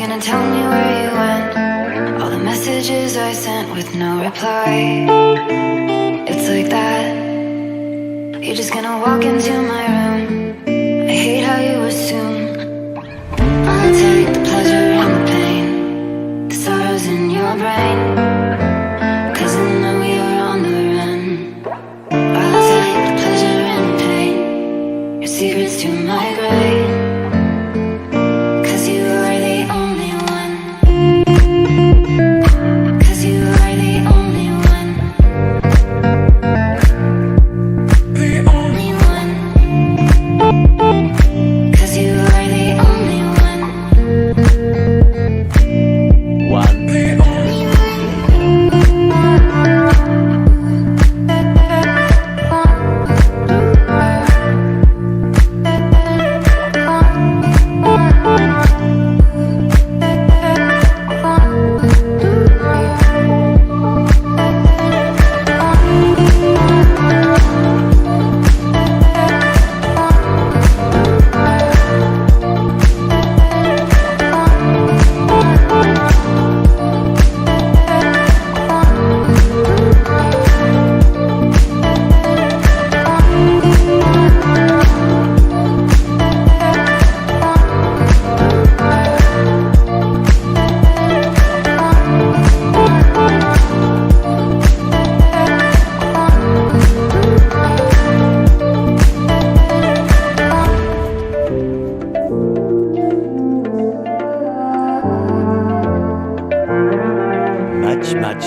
gonna tell me where you went? All the messages I sent with no reply. It's like that. You're just gonna walk into my room. I hate how you assume I'll take the pleasure and the pain, the sorrows in your brain, 'cause I know you're on the run. I'll take the pleasure and the pain, your secrets to my grave, 'cause you are the only one, 'cause you are the only one, the only one, 'cause you are the only one, the only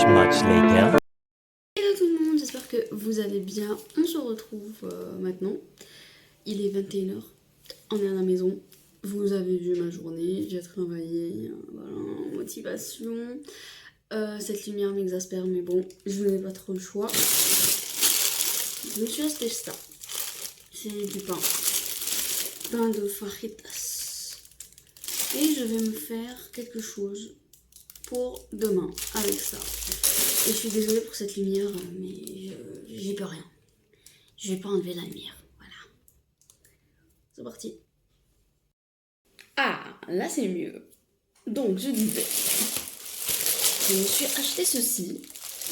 Much later. Hello tout le monde, j'espère que vous allez bien. On se retrouve maintenant. Il est 21h, on est à la maison. Vous avez vu ma journée, j'ai travaillé, voilà, motivation. Cette lumière m'exaspère, mais bon, je n'ai pas trop le choix. Je me suis acheté ça. C'est du pain de fajitas. Et je vais me faire quelque chose pour demain avec ça. Et je suis désolée pour cette lumière, mais j'y peux rien. Je vais pas enlever la lumière. Voilà. C'est parti. Ah, là c'est mieux. Donc je disais, je me suis acheté ceci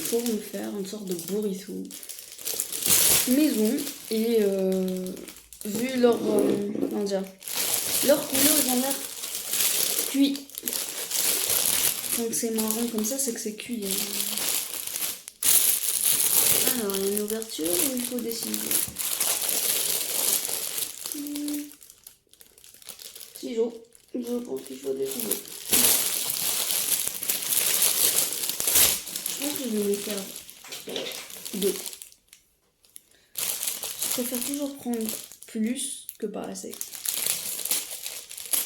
pour me faire une sorte de burrito maison. Et vu leur comment dire, leur couleur, ils ont l'air cuit. Quand c'est marron comme ça, c'est que c'est cuit. Alors, il y a une ouverture où il faut des ciseaux. Ciseaux. Je pense qu'il faut des ciseaux. Je pense que je vais me faire deux. Je préfère toujours prendre plus que pas assez.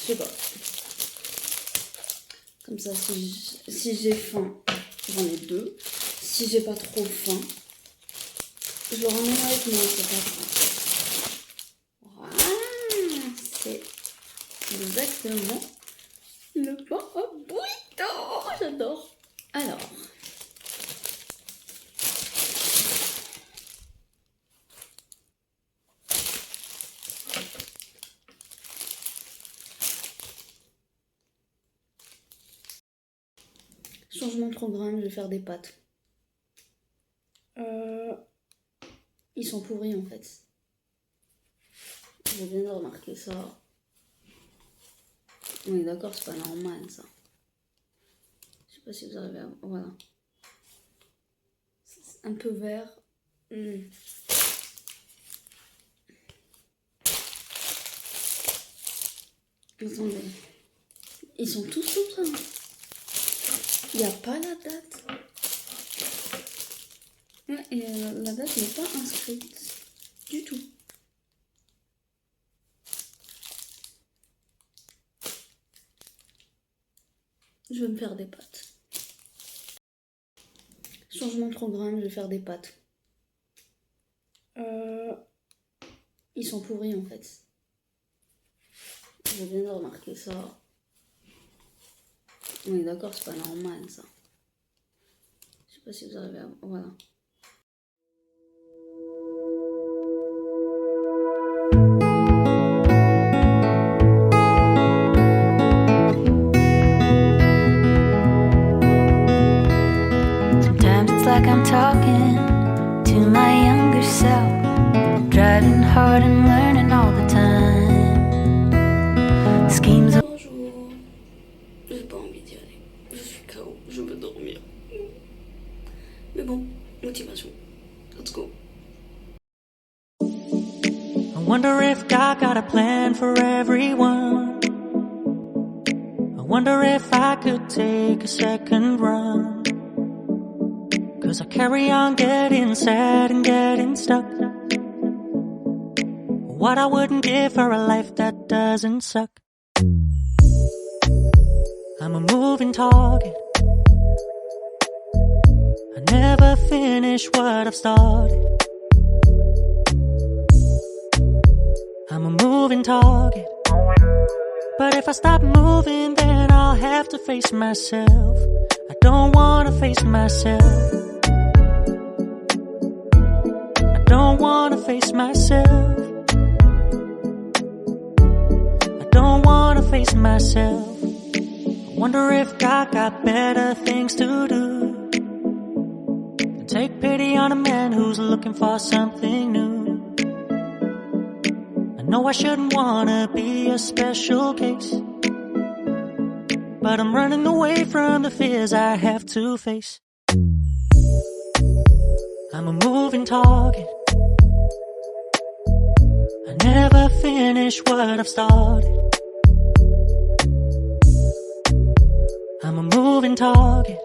Je sais pas. Comme ça, si j'ai faim, j'en ai deux. Si j'ai pas trop faim, je le ramène avec moi, c'est pas grave. Voilà, c'est exactement le pain au burrito. J'adore. Alors, changement de programme, je vais faire des pâtes. Ils sont pourris en fait. Je viens de remarquer ça. Oui, d'accord, c'est pas normal ça. Je sais pas si vous arrivez à... Voilà. C'est un peu vert. Attendez. Ils sont tous comme ça. Il n'y a pas la date. Ouais, et la date n'est pas inscrite du tout. Je vais me faire des pâtes. Changement de programme, je vais faire des pâtes. Ils sont pourris en fait. Je viens de remarquer ça. Oui, d'accord, c'est pas normal ça. Je sais pas si vous arrivez à... Voilà. talking to my younger self, driving hard and learning all the time. Schemes of Bonjour. J'ai pas envie d'y aller. Je suis KO. Je veux dormir. Mais bon, motivation. Let's go. I wonder if God got a plan for everyone. I wonder if I could take a second run. 'Cause I carry on getting sad and getting stuck. What I wouldn't give for a life that doesn't suck. I'm a moving target. I never finish what I've started. I'm a moving target. But if I stop moving, then I'll have to face myself. I don't wanna face myself. I don't wanna face myself. I don't wanna face myself. I wonder if God got better things to do than take pity on a man who's looking for something new. I know I shouldn't wanna be a special case, but I'm running away from the fears I have to face. I'm a moving target. I never finish what I've started. I'm a moving target.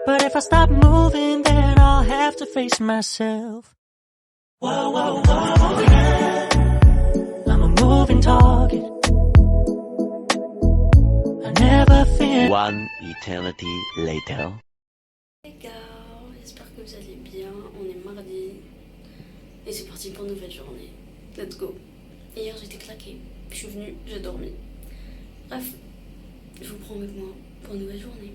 But if I stop moving, then I'll have to face myself. Whoa, whoa, whoa, yeah. I'm a moving target. I never finish. One eternity later. Les gars, j'espère que vous allez bien. On est mardi et c'est parti pour une nouvelle journée. Let's go. Hier j'étais claquée, je suis venue, j'ai dormi. Bref, je vous prends avec moi pour une nouvelle journée.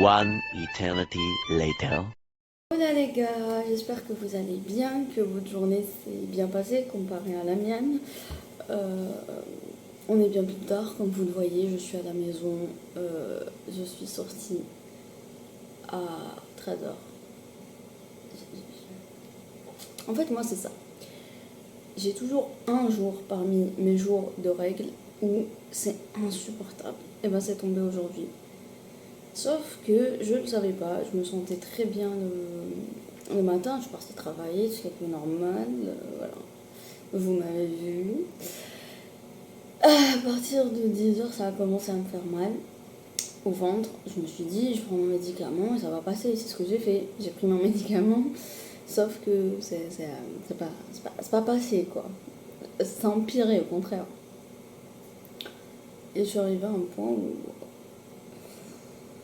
One eternity later. Voilà les gars, j'espère que vous allez bien, que votre journée s'est bien passée comparée à la mienne. On est bien plus tard, comme vous le voyez, je suis à la maison, je suis sortie à 13h. En fait, moi c'est ça. J'ai toujours un jour parmi mes jours de règles où c'est insupportable. Et ben c'est tombé aujourd'hui. Sauf que je ne le savais pas, je me sentais très bien le matin, je partais travailler, c'est quelque chose normal, voilà. Vous m'avez vu. À partir de 10h, ça a commencé à me faire mal au ventre. Je me suis dit, je prends mon médicament et ça va passer, c'est ce que j'ai fait. J'ai pris mon médicament, sauf que c'est pas passé, quoi. Ça a empiré, au contraire. Et je suis arrivée à un point où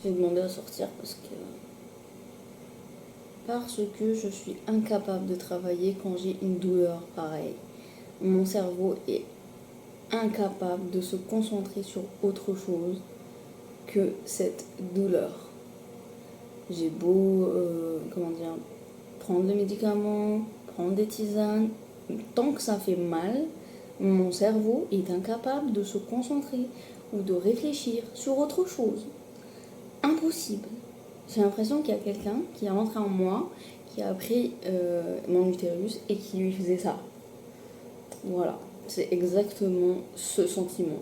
j'ai demandé à sortir parce que je suis incapable de travailler quand j'ai une douleur pareille. Mon cerveau est incapable de se concentrer sur autre chose que cette douleur. J'ai beau prendre le médicament, prendre des tisanes, tant que ça fait mal, mon cerveau est incapable de se concentrer ou de réfléchir sur autre chose. Impossible. J'ai l'impression qu'il y a quelqu'un qui est rentré en moi, qui a pris mon utérus et qui lui faisait ça. Voilà, c'est exactement ce sentiment.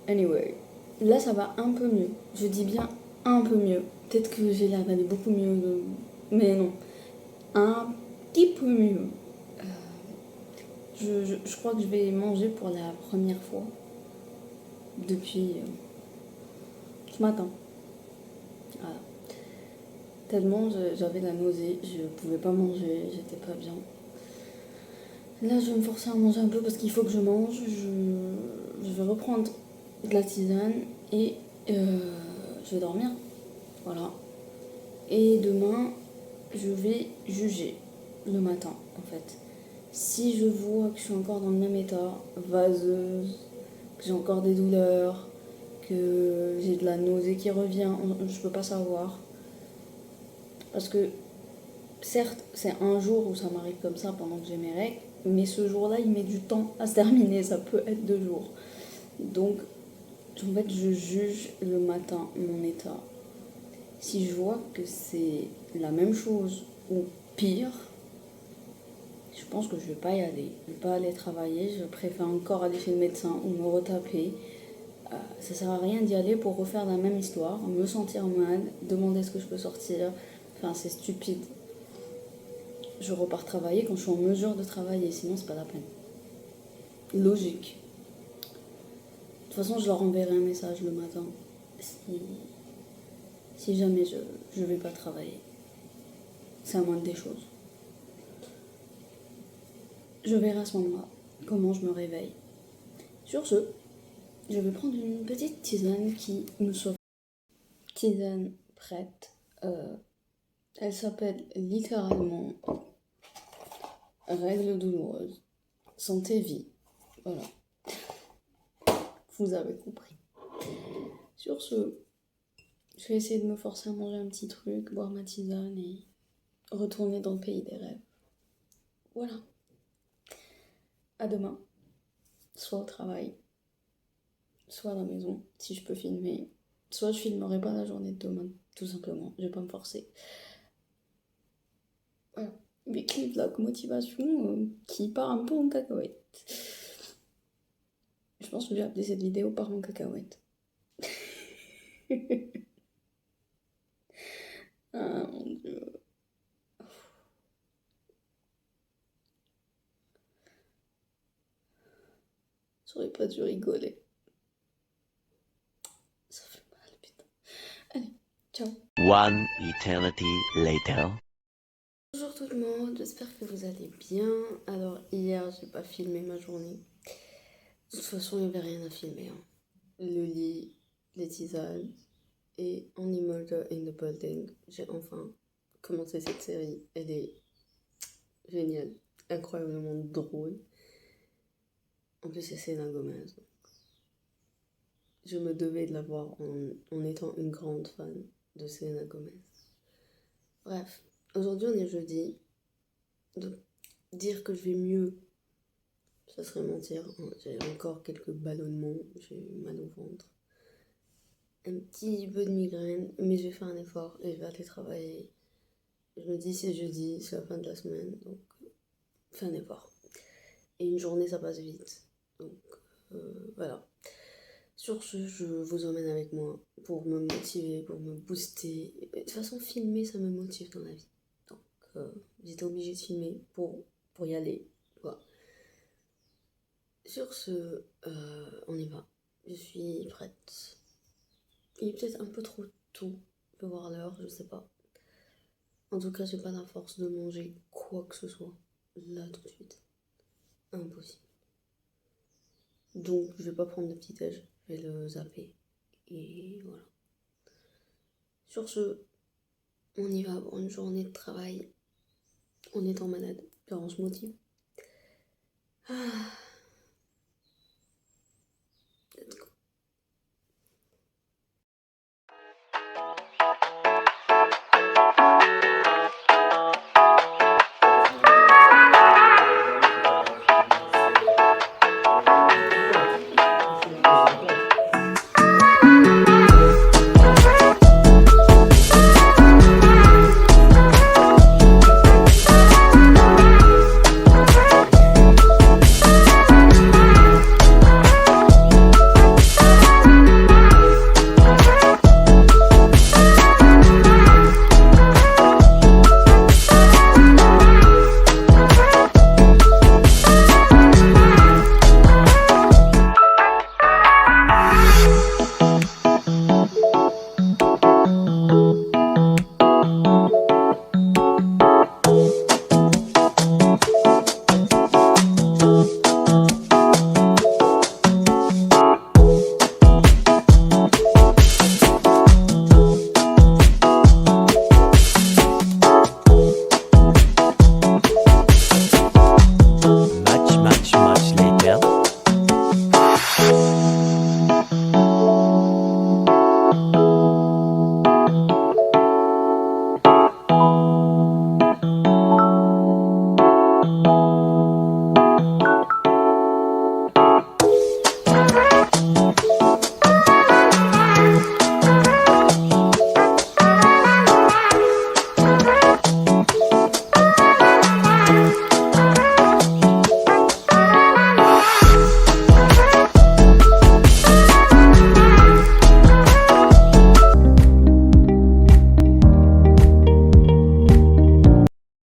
Anyway, là ça va un peu mieux. Je dis bien un peu mieux. Peut-être que j'ai l'air d'aller beaucoup mieux, mais non. Un petit peu mieux. Je crois que je vais manger pour la première fois depuis ce matin. Voilà. Tellement j'avais la nausée, je pouvais pas manger, j'étais pas bien. Là je vais me forcer à manger un peu parce qu'il faut que je mange. Je vais reprendre de la tisane et je vais dormir. Voilà. Et demain je vais juger le matin en fait. Si je vois que je suis encore dans le même état, vaseuse, que j'ai encore des douleurs, que j'ai de la nausée qui revient, je peux pas savoir. Parce que certes, c'est un jour où ça m'arrive comme ça pendant que j'ai mes règles, mais ce jour-là, il met du temps à se terminer, ça peut être 2 jours. Donc, en fait, je juge le matin mon état. Si je vois que c'est la même chose ou pire, je pense que je vais pas y aller. Je vais pas aller travailler, je préfère encore aller chez le médecin ou me retaper. Ça sert à rien d'y aller pour refaire la même histoire, me sentir mal, demander ce que je peux sortir. Enfin, c'est stupide. Je repars travailler quand je suis en mesure de travailler, sinon c'est pas la peine. Logique. De toute façon, je leur enverrai un message le matin si jamais je vais pas travailler. C'est la moindre des choses. Je verrai à ce moment-là comment je me réveille. Sur ce, je vais prendre une petite tisane qui me sauve. Tisane prête. Elle s'appelle littéralement Règles douloureuses. Santé vie. Voilà. Vous avez compris. Sur ce, je vais essayer de me forcer à manger un petit truc, boire ma tisane et retourner dans le pays des rêves. Voilà. À demain. Soit au travail, soit à la maison, si je peux filmer. Soit je filmerai pas la journée de demain, tout simplement. Je vais pas me forcer. Voilà. Mes clips de motivation qui part un peu en cacahuète. Je pense que j'ai appelé cette vidéo part en cacahuète. Ah mon dieu. J'aurais pas dû rigoler. Ça fait mal, putain. Allez, ciao. One eternity later. Bonjour tout le monde, j'espère que vous allez bien. Alors hier, j'ai pas filmé ma journée. De toute façon, il n'y avait rien à filmer. Hein. Le lit, les tisanes et On Murder in the Building. J'ai enfin commencé cette série. Elle est géniale, incroyablement drôle. En plus, c'est Selena Gomez. Je me devais de la voir en étant une grande fan de Selena Gomez. Bref, aujourd'hui on est jeudi. Donc, dire que je vais mieux, ça serait mentir. J'ai encore quelques ballonnements, j'ai mal au ventre. Un petit peu de migraine, mais je vais faire un effort et je vais aller travailler. Je me dis c'est jeudi, c'est la fin de la semaine, donc fais un effort. Et une journée ça passe vite. Donc voilà. Sur ce, je vous emmène avec moi pour me motiver, pour me booster. De toute façon, filmer, ça me motive dans la vie. Donc j'étais obligée de filmer pour y aller. Voilà. Sur ce, on y va. Je suis prête. Il est peut-être un peu trop tôt. Je peux voir l'heure, je sais pas. En tout cas, j'ai pas la force de manger quoi que ce soit. Là, tout de suite. Impossible. Donc, je vais pas prendre de petit déj. Je vais le zapper. Et voilà. Sur ce, on y va pour une journée de travail en étant malade. Car on se motive. Ah.